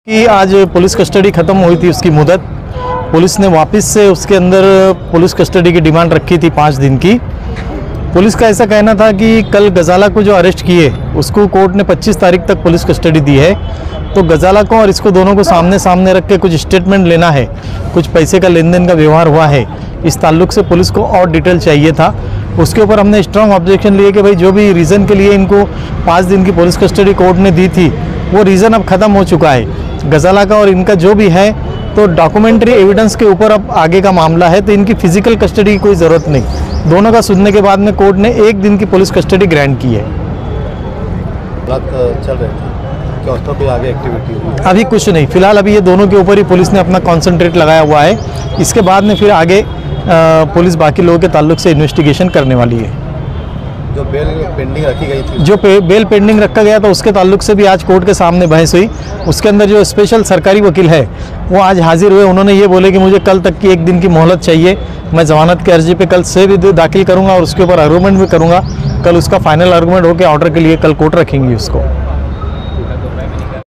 कि आज police custody ख़त्म हुई थी उसकी मुदत। पुलिस ने वापस से उसके अंदर पुलिस कस्टडी की डिमांड रखी थी 5 दिन की। पुलिस का ऐसा कहना था कि कल गजाला को जो अरेस्ट किए उसको कोर्ट ने 25 तारीख तक पुलिस कस्टडी दी है, तो गजाला को और इसको दोनों को सामने सामने रख के कुछ स्टेटमेंट लेना है, कुछ पैसे का लेन देन का व्यवहार हुआ है, इस ताल्लुक से पुलिस को और डिटेल चाहिए था। उसके ऊपर हमने स्ट्रांग ऑब्जेक्शन लिए कि भाई जो भी रीज़न के लिए इनको 5 दिन की पुलिस कस्टडी कोर्ट ने दी थी वो रीज़न अब ख़त्म हो चुका है। गजाला का और इनका जो भी है तो डॉक्यूमेंट्री एविडेंस के ऊपर अब आगे का मामला है, तो इनकी फिजिकल कस्टडी की कोई ज़रूरत नहीं। दोनों का सुनने के बाद में कोर्ट ने 1 दिन की पुलिस कस्टडी ग्रांट की है। चल रहे थे क्या उस पर आगे एक्टिविटी? अभी कुछ नहीं, फिलहाल अभी ये दोनों के ऊपर ही पुलिस ने अपना कॉन्सेंट्रेट लगाया हुआ है। इसके बाद में फिर आगे पुलिस बाकी लोगों के ताल्लुक से इन्वेस्टिगेशन करने वाली है। जो बेल पेंडिंग रखी गई थी, जो बेल पेंडिंग रखा गया था उसके ताल्लुक से भी आज कोर्ट के सामने बहस हुई। उसके अंदर जो स्पेशल सरकारी वकील है वो आज हाजिर हुए। उन्होंने ये बोले कि मुझे कल तक की 1 दिन की मोहलत चाहिए, मैं जमानत की अर्जी पे कल से भी दाखिल करूंगा और उसके ऊपर आर्गूमेंट भी करूंगा। कल उसका फाइनल आर्गूमेंट होकर ऑर्डर के लिए कल कोर्ट रखेंगी उसको।